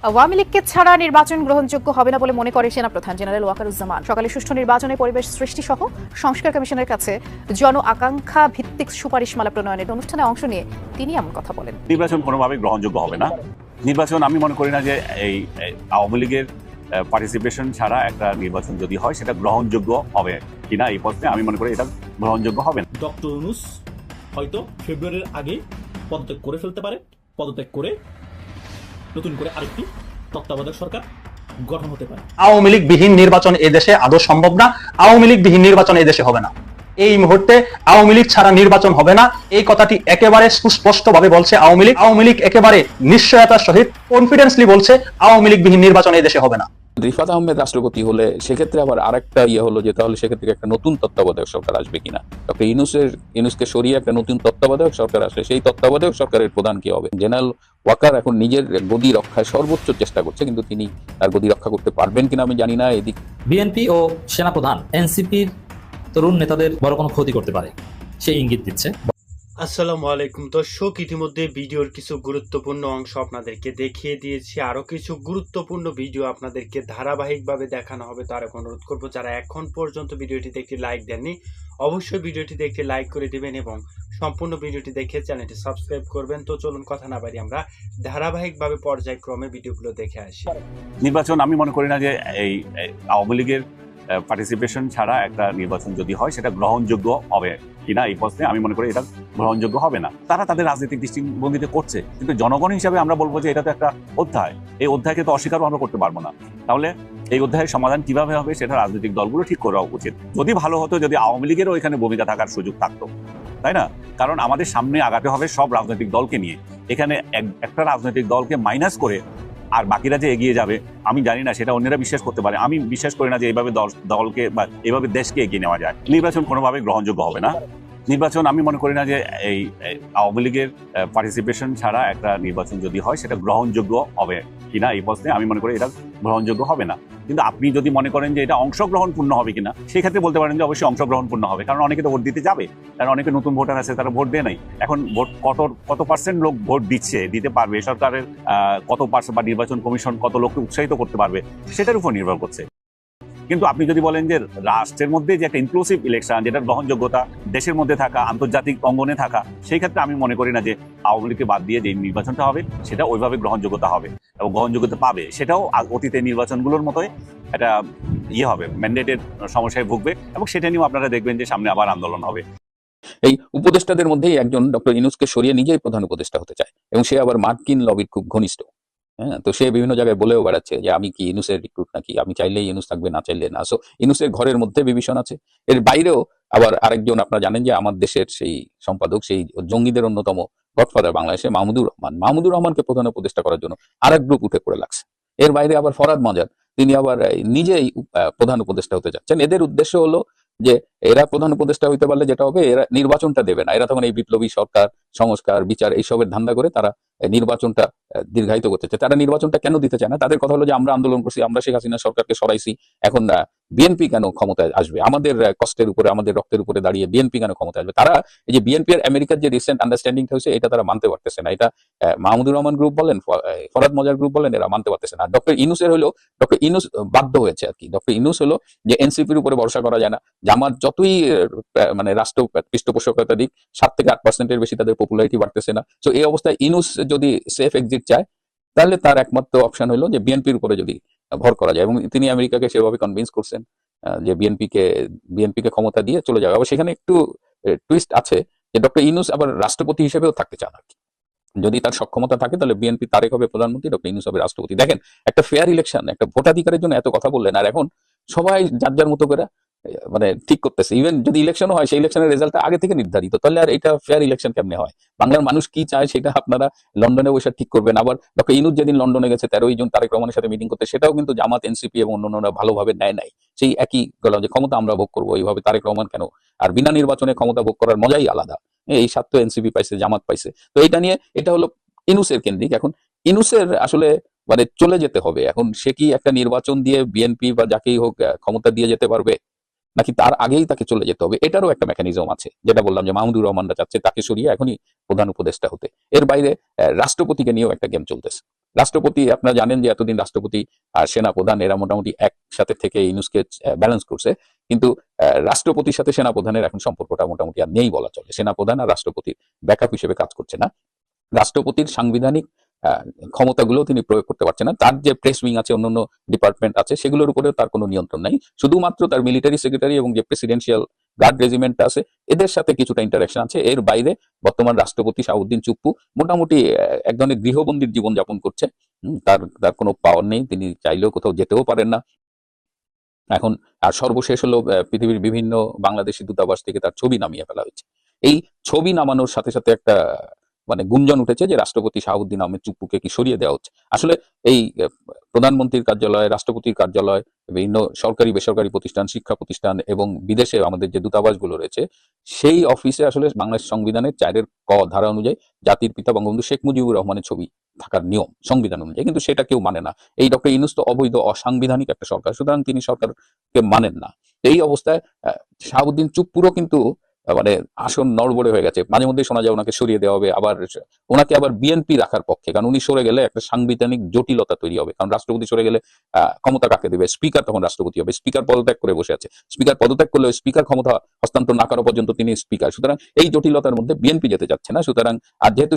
আওয়ামী লীগকে ছাড়া নির্বাচন গ্রহণযোগ্য হবে না বলে মনে করে সেনাপ্রধান জেনারেল ওয়াকারুজ্জামান। সকালে সুষ্ঠু নির্বাচনের পরিবেশ সৃষ্টি সহ সংস্কার কমিশনের কাছে জন আকাঙ্ক্ষা ভিত্তিক সুপারিশমালা প্রণয়নের অনুষ্ঠানে অংশ নিয়ে তিনি এমন কথা বলেন। নির্বাচন কোনোভাবেই গ্রহণযোগ্য হবে না। নির্বাচন আমি মনে করি না যে এই আওয়ামী লীগের পার্টিসিপেশন ছাড়া একটা নির্বাচন যদি হয় সেটা গ্রহণযোগ্য হবে কিনা এই প্রশ্নে আমি মনে করি এটা গ্রহণযোগ্য হবে না। ডক্টর ইউনূস হয়তো ফেব্রুয়ারির আগে পদত্যাগ করে ফেলতে পারে। পদত্যাগ করে নতুন করে আরেকটি তত্ত্বাবধায়ক সরকার গঠন হতে পারে। আওয়ামী লীগ বিহীন নির্বাচন এদেশে আদৌ সম্ভব না। আওয়ামী লীগ বিহীন নির্বাচন এদেশে হবে না। এই মুহূর্তে আওয়ামী লীগ ছাড়া নির্বাচন হবে না, এই কথাটি একেবারে সুস্পষ্ট ভাবে বলছে আওয়ামী লীগ একেবারে নিশ্চয়তার সহিত কনফিডেন্সলি বলছে আওয়ামী লীগ বিহীন নির্বাচন এদেশে হবে না। রিফাত আহমেদ রাষ্ট্রপতি হলে সেক্ষেত্রে আবার আরেকটা হলো যে তাহলে সেক্ষেত্রে একটা নতুন তত্ত্বাবধায়ক সরকার আসবে কিনা। ডক্টর ইউনূসকে সরিয়ে একটা নতুন তত্ত্বাবধায়ক সরকার আসলে সেই তত্ত্বাবধায়ক সরকারের প্রধান কি হবে? জেনারেল ওয়াকার এখন নিজের গদি রক্ষায় সর্বোচ্চ চেষ্টা করছে, কিন্তু তিনি তার গদি রক্ষা করতে পারবেন কিনা আমি জানি না। এদিক বিএনপি ও সেনাপ্রধান এনসিপির তরুণ নেতাদের বড় কোনো ক্ষতি করতে পারে সেই ইঙ্গিত দিচ্ছে। আসসালামু আলাইকুম দর্শক, ইতিমধ্যে ভিডিওর কিছু গুরুত্বপূর্ণ অংশ আপনাদেরকে দেখিয়ে দিয়েছি। আরো কিছু গুরুত্বপূর্ণ ভিডিও আপনাদেরকে ধারাবাহিকভাবে দেখানো হবে। তার অনুরোধ করবো যারা এখন পর্যন্ত ভিডিওটিতে একটি লাইক দেননি অবশ্যই ভিডিওটিতে একটি লাইক করে দিবেন এবং সম্পূর্ণ ভিডিওটি দেখে চ্যানেলটি সাবস্ক্রাইব করবেন। তো চলুন কথা না বাড়ি আমরা ধারাবাহিকভাবে পর্যায়ক্রমে ভিডিওগুলো দেখে আসি। নির্বাচন আমি মনে করি না যে এই আওয়ামী লীগের পার্টিসিপেশন ছাড়া একটা নির্বাচন যদি হয় সেটা গ্রহণযোগ্য হবে কিনা এই প্রশ্নে আমি মনে করি এটা গ্রহণযোগ্য হবে না। তারা তাদের রাজনৈতিক দৃষ্টিভঙ্গিতে করছে, কিন্তু জনগণ হিসাবে আমরা বলবো যে এটা তো একটা অধ্যায়, এই অধ্যায়কে তো অস্বীকারও আমরা করতে পারবো না। তাহলে এই অধ্যায়ের সমাধান কিভাবে হবে সেটা রাজনৈতিক দলগুলো ঠিক করা উচিত। যদি ভালো হতো যদি আওয়ামী লীগেরও এখানে ভূমিকা থাকার সুযোগ থাকতো, তাই না? কারণ আমাদের সামনে আগাতে হবে সব রাজনৈতিক দলকে নিয়ে। এখানে একটা রাজনৈতিক দলকে মাইনাস করে আর বাকিরা যে এগিয়ে যাবে আমি জানি না, সেটা অন্যরা বিশ্বাস করতে পারে। আমি বিশ্বাস করি না যে এইভাবে দলকে বা এইভাবে দেশকে এগিয়ে নেওয়া যায়। নির্বাচন কোনোভাবে গ্রহণযোগ্য হবে না। নির্বাচন আমি মনে করি না যে এই আওয়ামী লীগের পার্টিসিপেশন ছাড়া একটা নির্বাচন যদি হয় সেটা গ্রহণযোগ্য হবে কিনা এই প্রশ্নে আমি মনে করি এটা গ্রহণযোগ্য হবে না। কিন্তু আপনি যদি মনে করেন যে এটা অংশগ্রহণপূর্ণ হবে কিনা, সেক্ষেত্রে বলতে পারেন যে অবশ্যই অংশগ্রহণপূর্ণ হবে, কারণ অনেকে তো ভোট দিতে যাবে, কারণ অনেকে নতুন ভোটার আছে তারা ভোট দেয় নাই। এখন ভোট কত পার্সেন্ট লোক ভোট দিতে পারবে, সরকারের কত পার্সেন্ট বা নির্বাচন কমিশন কত লোককে উৎসাহিত করতে পারবে সেটার উপর নির্ভর করছে। কিন্তু আপনি যদি বলেন যে রাষ্ট্রের মধ্যে যে একটা ইনক্লুসিভ ইলেকশন, যেটার গ্রহণযোগ্যতা দেশের মধ্যে থাকা, আন্তর্জাতিক অঙ্গনে থাকা, সেই ক্ষেত্রে আমি মনে করি না যে আওয়ামী লীগকে বাদ দিয়ে যে নির্বাচনটা হবে সেটা ওইভাবে গ্রহণযোগ্যতা হবে এবং গ্রহণযোগ্যতা পাবে। সেটাও অতীতের নির্বাচনগুলোর মতোই একটা হবে, ম্যান্ডেটের সমস্যায় ভুগবে এবং সেটা নিয়েও আপনারা দেখবেন যে সামনে আবার আন্দোলন হবে। এই উপদেষ্টাদের মধ্যেই একজন ডক্টর ইউনূসকে সরিয়ে নিজেই প্রধান উপদেষ্টা হতে চায় এবং সে আবার মার্কিন লবির খুব ঘনিষ্ঠ। হ্যাঁ, তো সে বিভিন্ন জায়গায় বলেও বেড়াচ্ছে যে আমি কি ইউনূসের রিক্রুট নাকি, আমি চাইলেই ইউনূস থাকবে, না চাইলে না। সো ইউনূসের ঘরের মধ্যে বিভীষণ আছে। এর বাইরেও আবার আরেকজন, আপনারা জানেন যে আমার দেশের সেই সম্পাদক, সেই জঙ্গিদের অন্যতম গডফাদার বাংলাদেশে মাহমুদুর রহমানকে প্রধান উপদেষ্টা করার জন্য আরেক গ্রুপ উঠে পড়ে লাগছে। এর বাইরে আবার ফরহাদ মজার, তিনি আবার নিজেই প্রধান উপদেষ্টা হতে যাচ্ছেন। এদের উদ্দেশ্য হলো যে এরা প্রধান উপদেষ্টা হইতে পারলে যেটা হবে, এরা নির্বাচনটা দেবে না। এরা তখন এই বিপ্লবী সরকার, সংস্কার, বিচার এইসবের ধান্দা করে তারা নির্বাচনটা দীর্ঘায়িত করতে চায়। তারা নির্বাচনটা কেন দিতে চায় না? তাদের কথা হলো যে আমরা আন্দোলন করছি, আমরা শেখ হাসিনা সরকারকে সরাইছি, এখন বিএনপি কেন ক্ষমতায় আসবে? আমাদের কষ্টের উপরে, আমাদের রক্তের উপরে দাঁড়িয়ে বিএনপি কেন ক্ষমতায় আসবে? তারা এই যে বিএনপি আর আমেরিকার যে রিসেন্ট আন্ডারস্ট্যান্ডিংটা হয়েছে এটা তারা মানতে পারতেছে না। এটা মাহমুদুর রহমান গ্রুপ বলেন, ফরহাদ মজার গ্রুপ বলেন, এরা মানতে পারতেছে না। ডক্টর ইউনূসের হলো, ডক্টর ইউনূস বাধ্য হয়েছে আর কি। ডক্টর ইউনূস হলো যে এনসিপির উপরে ভরসা করা যায় না। জামাত যতই মানে রাষ্ট্র পৃষ্ঠপোষকতা দিক, 7 থেকে 8% বেশি তাদের পপুলারিটি বাড়তেছে না। তো এই অবস্থায় ইউনূস যদি সেফ এক্সিট চায় তাহলে তার একমাত্র অপশন হলো যে বিএনপির উপরে যদি ভর করা যায়, এবং তিনি আমেরিকাকে সেভাবে কনভিন্স করছেন যে বিএনপিকে ক্ষমতা দিয়ে চলে যাবে। আবার সেখানে একটু টুইস্ট আছে যে ডক্টর ইউনূস আবার রাষ্ট্রপতি হিসেবেও থাকতে চান আর কি। যদি তার সক্ষমতা থাকে তাহলে বিএনপি তারেক হবে প্রধানমন্ত্রী, ডক্টর ইউনূস হবে রাষ্ট্রপতি। দেখেন, একটা ফেয়ার ইলেকশন, একটা ভোটাধিকারের জন্য এত কথা বললেন, আর এখন সবাই যার যার মতো করে মানে ঠিক করতেছে। ইভেন যদি ইলেকশন হয়, সেই ইলেকশনের রেজাল্ট আগে থেকে নির্ধারিত, তাহলে আর এটা ফেয়ার ইলেকশন কেমনে হয়? বাংলার মানুষ কি চায় সেটা আপনারা লন্ডনে বসে ঠিক করবেন। আবার ডক্টর ইউনূস যেদিন লন্ডনে গেছে 13 জন তারেক রহমানের সাথে মিটিং করতে, সেটাও কিন্তু জামাত, এনসিপি এবং অন্যান্যরা ভালোভাবে নেয় নাই। সেই একই গেল যে ক্ষমতা আমরা ভোগ করবো, এইভাবে তারেক রহমান কেন? আর বিনা নির্বাচনে ক্ষমতা ভোগ করার মজাই আলাদা। এই স্বার্থ এনসিপি পাইছে, জামাত পাইছে। তো এটা নিয়ে এটা হলো ইউনূসের কেন্দ্রিক। এখন ইউনূসের আসলে মানে চলে যেতে হবে। এখন সে কি একটা নির্বাচন দিয়ে বিএনপি বা যাকেই হোক ক্ষমতা দিয়ে যেতে পারবে, নাকি তার আগেই তাকে চলে যেতে হবে? এটারও একটা মেকানিজম আছে, যেটা বললাম যে মাহমুদুর রহমানরা চাচ্ছে তাকে সরিয়ে এখনই প্রধান উপদেষ্টা হতে। এর বাইরে রাষ্ট্রপতিকে নিয়েও একটা গেম চলতেছে। রাষ্ট্রপতি, আপনারা জানেন যে এতদিন রাষ্ট্রপতি আর সেনাপ্রধান এরা মোটামুটি একসাথে থেকে ইউনুসকে ব্যালেন্স করছে, কিন্তু রাষ্ট্রপতির সাথে সেনাপ্রধানের এখন সম্পর্কটা মোটামুটি আর নেই বলা চলে। সেনাপ্রধান আর রাষ্ট্রপতির ব্যাকআপ হিসেবে কাজ করছে না। রাষ্ট্রপতির সাংবিধানিক ক্ষমতাগুলো তিনি প্রয়োগ করতে পারছেন না। তার যে প্রেস উইং আছে, অন্যান্য ডিপার্টমেন্ট আছে, সেগুলোর উপরেও তার কোনো নিয়ন্ত্রণ নাই। শুধুমাত্র তার মিলিটারি সেক্রেটারি এবং যে প্রেসিডেন্সিয়াল গার্ড রেজিমেন্ট আছে এদের সাথে কিছুটা ইন্টারাকশন আছে। এর বাইরে বর্তমান রাষ্ট্রপতি শাহাবুদ্দিন চুপ্পু মোটামুটি এক ধরনের গৃহবন্দীর জীবনযাপন করছে। তার তার কোনো পাওয়ার নেই, তিনি চাইলেও কোথাও যেতেও পারেন না এখন। আর সর্বশেষ হলো পৃথিবীর বিভিন্ন বাংলাদেশি দূতাবাস থেকে তার ছবি নামিয়ে ফেলা হয়েছে। এই ছবি নামানোর সাথে সাথে একটা মানে গুঞ্জন উঠেছে যে রাষ্ট্রপতি শাহাবুদ্দিন আহমেদ চুপ্পুকে কি সরিয়ে দেওয়া হচ্ছে। আসলে এই প্রধানমন্ত্রীর কার্যালয়, রাষ্ট্রপতির কার্যালয়, বিভিন্ন সরকারি বেসরকারি প্রতিষ্ঠান, শিক্ষা প্রতিষ্ঠান এবং বিদেশে আমাদের যে দূতাবাসগুলো রয়েছে, সেই অফিসে আসলে বাংলাদেশ সংবিধানের 4 ক ধারা অনুযায়ী জাতির পিতা বঙ্গবন্ধু শেখ মুজিবুর রহমানের ছবি থাকার নিয়ম সংবিধান অনুযায়ী, কিন্তু সেটা কেউ মানে না। এই ডক্টর ইউনূস তো অবৈধ অসাংবিধানিক একটা সরকার, সুতরাং তিনি সরকারকে মানেন না। এই অবস্থায় শাহাবুদ্দিন চুপ্পুরও কিন্তু মানে আসন নড়বড়ে হয়ে গেছে। মাঝে মধ্যে শোনা যায় ওনাকে সরিয়ে দেওয়া হবে, আবার ওনাকে আবার বিএনপি রাখার পক্ষে, কারণ উনি সরে গেলে একটা সাংবিধানিক জটিলতা তৈরি হবে। কারণ রাষ্ট্রপতি সরে গেলে ক্ষমতা কাকে দেবে? স্পিকার তখন রাষ্ট্রপতি হবে। স্পিকার পদত্যাগ করে বসে আছে, স্পিকার পদত্যাগ করলে স্পিকার ক্ষমতা হস্তান্তর না করা পর্যন্ত তিনি স্পিকার। সুতরাং এই জটিলতার মধ্যে বিএনপি যেতে যাচ্ছে না। সুতরাং আর যেহেতু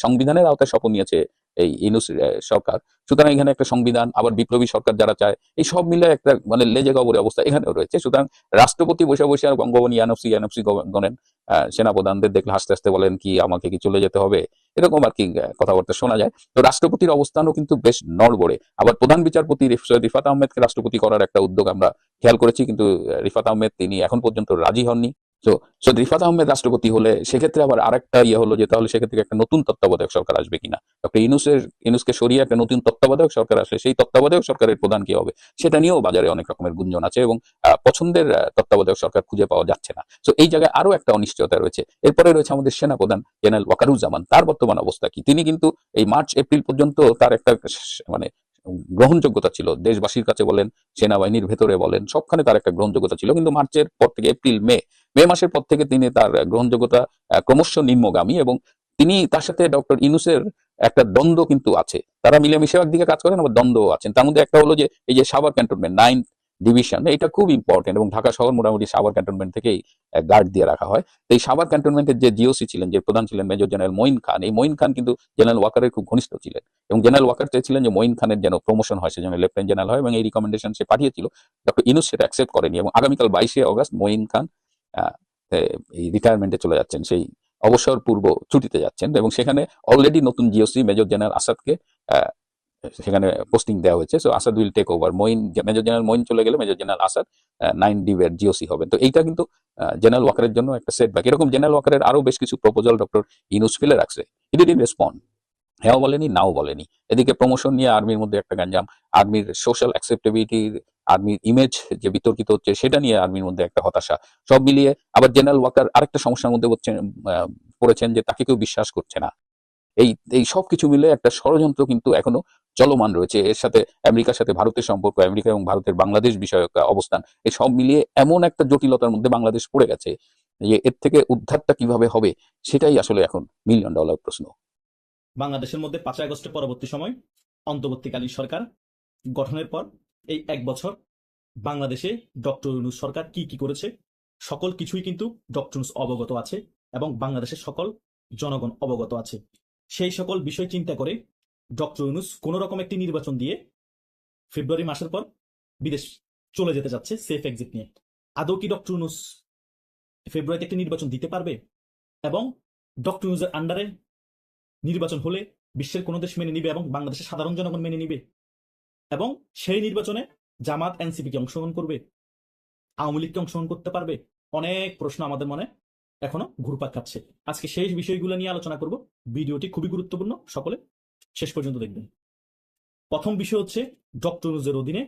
সংবিধানের আওতায় শপথ নিয়েছে এই ইউনূস সরকার, সুতরাং এখানে একটা সংবিধান, আবার বিপ্লবী সরকার যারা চায়, এই সব মিলে একটা মানে লেজে গবরে অবস্থা এখানেও রয়েছে। সুতরাং রাষ্ট্রপতি বসে বসে আর বঙ্গবন্ধু এনএফসি গণেন সেনাপ্রধানদের দেখলে হাসতে হাসতে বলেন কি আমাকে কি চলে যেতে হবে, এরকম আর কি কথাবার্তা শোনা যায়। তো রাষ্ট্রপতির অবস্থানও কিন্তু বেশ নড়বড়ে। আবার প্রধান বিচারপতি সৈয়দ রিফাত আহমেদকে রাষ্ট্রপতি করার একটা উদ্যোগ আমরা খেয়াল করেছি, কিন্তু রিফাত আহমেদ তিনি এখন পর্যন্ত রাজি হননি। তো সৈয়দ রিফাত আহমেদ রাষ্ট্রপতি হলে সেক্ষেত্রে আবার আরেকটা হলো যে তাহলে সেক্ষেত্রে একটা নতুন তত্ত্বাবধায়ক সরকার আসবে কিনা। ডক্টর ইউনূসকে সরিয়ে একটা নতুন তত্ত্বাবধায়ক সরকার আসলে সেই তত্ত্বাবধায়ক সরকারের প্রধান কি হবে সেটা নিয়েও বাজারে অনেক রকমের গুঞ্জন আছে, এবং পছন্দের তত্ত্বাবধায়ক সরকার খুঁজে পাওয়া যাচ্ছে না। তো এই জায়গায় আরো একটা অনিশ্চয়তা রয়েছে। এরপরে রয়েছে আমাদের সেনাপ্রধান জেনারেল ওয়াকারুজ্জামান, তার বর্তমান অবস্থা কি? তিনি কিন্তু এই মার্চ এপ্রিল পর্যন্ত তার একটা মানে গ্রহণযোগ্যতা ছিল, দেশবাসীর কাছে বলেন, সেনাবাহিনীর ভেতরে বলেন, সবখানে তার একটা গ্রহণযোগ্যতা ছিল। কিন্তু মার্চের পর থেকে এপ্রিল মে মাসের পর থেকে তিনি তার গ্রহণযোগ্যতা ক্রমশ নিম্নগামী, এবং তিনি তার সাথে ডক্টর ইউনূসের একটা দ্বন্দ্ব কিন্তু আছে। তারা মিলেমিশে একদিকে কাজ করেন, আবার দ্বন্দ্ব আছেন। তার মধ্যে একটা হলো যে এই যে সাভার ক্যান্টনমেন্ট 9 ডিভিশন, এটা খুব ইম্পর্টেন্ট, এবং ঢাকা শহর মোটামুটি সাভার ক্যান্টনমেন্ট থেকেই গার্ড দিয়ে রাখা হয়। তো এই সাভার ক্যান্টনমেন্টের যে জিওসি ছিলেন, যে প্রধান ছিলেন মেজর জেনারেল মঈন খান, এই মঈন খান কিন্তু জেনারেল ওয়াকারের খুব ঘনিষ্ঠ ছিলেন, এবং জেনারেল ওয়াকার চেয়েছিলেন যে মঈন খানের যেন প্রমোশন হয়, সেজন্য লেফটেন্যান্ট জেনারেল হয়, এবং এই রিকমেন্ডেশন সে পাঠিয়েছিল। ডক্টর ইউনূস সেটা অ্যাকসেপ্ট করেনি, এবং আগামীকাল 22শে অগস্ট মঈন খান এই রিটায়ারমেন্টে চলে যাচ্ছেন, সেই অবসর পূর্ব ছুটিতে যাচ্ছেন, এবং সেখানে অলরেডি নতুন জিওসি মেজর জেনারেল আসাদকে সেখানে পোস্টিং দেওয়া হয়েছে। So Asad will take over. Major general Moin চলে গেলে মেজর জেনারেল আসাদ 9 ডিভের জিওসি হবে। তো এইটা কিন্তু জেনারেল ওয়াকারের জন্য একটা সেটব্যাক। এরকম জেনারেল ওয়াকারের আরো বেশ কিছু প্রপোজাল ডক্টর ইউনূস ফেলে রাখছে, হি ডিডন্ট রেসপন্ড। হ্যাঁ বলেনি, নাও বলেনি। এদিকে প্রমোশন নিয়ে আর্মির মধ্যে একটা গাঞ্জাম, আর্মির সোশ্যাল অ্যাকসেপ্টেবিলিটি, আর্মির ইমেজ যে বিতর্কিত হচ্ছে সেটা নিয়ে আর্মির মধ্যে একটা হতাশা, সব মিলিয়ে আবার জেনারেল ওয়াকার আরেকটা সমস্যার মধ্যে পড়েছেন যে তাকে কেউ বিশ্বাস করছে না। এই সবকিছু মিলে একটা ষড়যন্ত্র কিন্তু এখনো চলমান রয়েছে। এর সাথে আমেরিকার সাথে ভারতের সম্পর্ক, আমেরিকা এবং ভারতের বাংলাদেশ বিষয়ক অবস্থান, এই সব মিলিয়ে এমন একটা জটিলতার মধ্যে বাংলাদেশ পড়ে গেছে যে এর থেকে উদ্ধারটা কিভাবে হবে সেটাই আসলে এখন $1 মিলিয়ন প্রশ্ন। বাংলাদেশের মধ্যে 5 আগস্টের পরবর্তী সময় অন্তর্বর্তীকালীন সরকার গঠনের পর এই 1 বছর বাংলাদেশে ডক্টর ইউনূস সরকার কি কি করেছে সকল কিছুই কিন্তু ডক্টর ইউনূস অবগত আছে, এবং বাংলাদেশের সকল জনগণ অবগত আছে। সেই সকল বিষয় চিন্তা করে ডক্টর ইউনূস কোন রকম একটি নির্বাচন দিয়ে ফেব্রুয়ারি মাসের পর বিদেশ চলে যেতে যাচ্ছে সেফ এক্সিট নিয়ে। আদৌ কি ডক্টর ইউনূস ফেব্রুয়ারিতে একটি নির্বাচন দিতে পারবে? এবং ডক্টর ইউনূসের আন্ডারে নির্বাচন হলে বিশ্বের কোন দেশ মেনে নিবে এবং বাংলাদেশের সাধারণ জনগণ মেনে নিবে? এবং সেই নির্বাচনে জামাত এনসিপি কি অংশগ্রহণ করবে? আওয়ামী লীগ কি অংশগ্রহণ করতে পারবে? অনেক প্রশ্ন আমাদের মনে এখনো ঘুরপাক খাচ্ছে। আজকে সেই বিষয়গুলো নিয়ে আলোচনা করব। ভিডিওটি খুবই গুরুত্বপূর্ণ, সকলে শেষ পর্যন্ত দেখবেন। প্রথম বিষয় হচ্ছে ডক্টর ইউনূসের অধীনে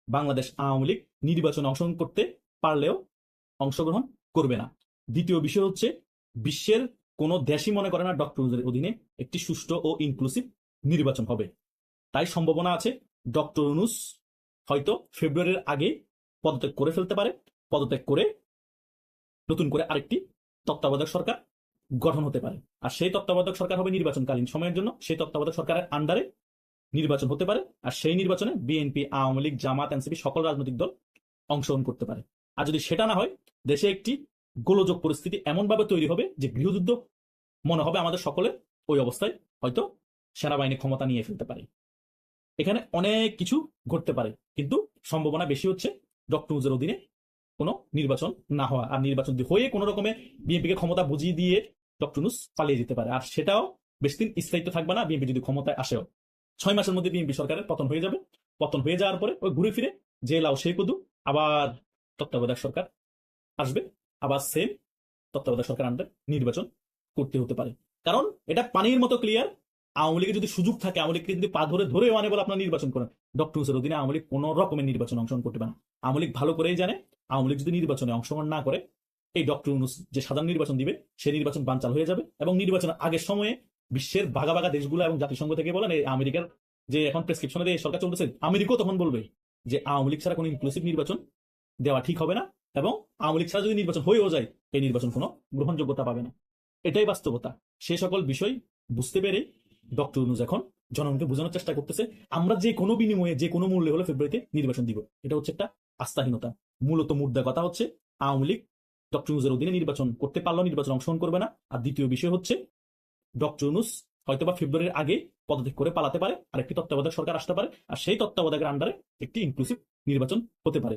বাংলাদেশ আওয়ামী লীগ নির্বাচনে অংশগ্রহণ করতে পারলেও অংশগ্রহণ করবে না। দ্বিতীয় বিষয় হচ্ছে বিশ্বের কোন দেশই মনে করে না ডক্টর ইউনূসের অধীনে একটি সুষ্ঠু ও ইনক্লুসিভ নির্বাচন হবে। তাই সম্ভাবনা আছে ডক্টর ইউনূস হয়তো ফেব্রুয়ারির আগে পদত্যাগ করে ফেলতে পারে। পদত্যাগ করে নতুন করে আরেকটি তত্ত্বাবধায়ক সরকার গঠন হতে পারে, আর সেই তত্ত্বাবধায়ক সরকার হবে নির্বাচনকালীন সময়ের জন্য। সেই তত্ত্বাবধায়ক সরকারের আন্ডারে নির্বাচন হতে পারে, আর সেই নির্বাচনে বিএনপি, আওয়ামী লীগ, জামাত, এনসিপি সকল রাজনৈতিক দল অংশগ্রহণ করতে পারে। আর যদি সেটা না হয়, দেশে একটি গোলযোগ পরিস্থিতি এমনভাবে তৈরি হবে যে গৃহযুদ্ধ মনে হবে আমাদের সকলের। ওই অবস্থায় হয়তো সেনাবাহিনী ক্ষমতা নিয়ে ফেলতে পারে। এখানে অনেক কিছু ঘটতে পারে, কিন্তু সম্ভাবনা বেশি হচ্ছে ডক্টর ইউনূসের অধীনে কোনো নির্বাচন না হওয়া। আর নির্বাচন হয়ে কোনো রকমে বিএনপিকে ক্ষমতা বুঝিয়ে দিয়ে ডক্টর ইউনূস পালিয়ে যেতে পারে। আর সেটাও বেশি দিন স্থায়িত্ব থাকবে না। বিএনপি যদি ক্ষমতায় আসেও 6 মাসের মধ্যে বিএনপি সরকারের পতন হয়ে যাবে। পতন হয়ে যাওয়ার পরে ওই ঘুরে ফিরে যে লাও সেই কদু, আবার তত্ত্বাবধায়ক সরকার আসবে, আবার সেম তত্ত্বাবধায়ক সরকার আন্ডারে নির্বাচন করতে হতে পারে। কারণ এটা পানির মতো ক্লিয়ার। আওয়ামী লীগের যদি সুযোগ থাকে, আওয়ামী লীগকে যদি পা ধরে মানে বলে আপনার নির্বাচন করেন, ডক্টর ইউনূসের অধীনে আওয়ামী লীগ কোনো রকমের নির্বাচন অংশগ্রহণ করতে পারে না। আওয়ামী লীগ ভালো করেই জানে, আওয়ামী লীগ যদি নির্বাচনে অংশগ্রহণ না করে, এই ডক্টর ইউনূস যে সাধারণ নির্বাচন দিবে সেই নির্বাচন বানচাল হয়ে যাবে। এবং নির্বাচনের আগের সময়ে বিশ্বের ভাগা ভাগা দেশগুলো এবং জাতিসংঘ থেকে বলেন, এই আমেরিকার যে এখন প্রেসক্রিপশনে দিয়ে সরকার চলতেছে, আমেরিকাও তখন বলবে যে আওয়ামী লীগ ছাড়া কোনো ইনক্লুসিভ নির্বাচন দেওয়া ঠিক হবে না, এবং আওয়ামী লীগ ছাড়া যদি নির্বাচন হয়েও যায়, এই নির্বাচন কোনো গ্রহণযোগ্যতা পাবে না। এটাই বাস্তবতা। সে সকল বিষয় বুঝতে পেরে ডক্টর ইউনূস এখন জনগণকে বোঝানোর চেষ্টা করতেছে, আমরা যে কোনো বিনিময়ে, যে কোনো মূল্যে হলে ফেব্রুয়ারিতে নির্বাচন দিব। এটা হচ্ছে একটা আস্থাহীনতা। মূলত মুদ্রা কথা হচ্ছে আওয়ামী লীগ ডক্টর ইউনূসের অধীনে নির্বাচন করতে পারলেও নির্বাচন অংশগ্রহণ করবে না। আর দ্বিতীয় বিষয় হচ্ছে ডক্টর ইউনূস হয়তোবা ফেব্রুয়ারির আগে পদত্যাগ করে পালাতে পারে, আর একটি তত্ত্বাবধায়ক সরকার আসতে পারে, আর সেই তত্ত্বাবধায়কের আন্ডারে একটি ইনক্লুসিভ নির্বাচন হতে পারে।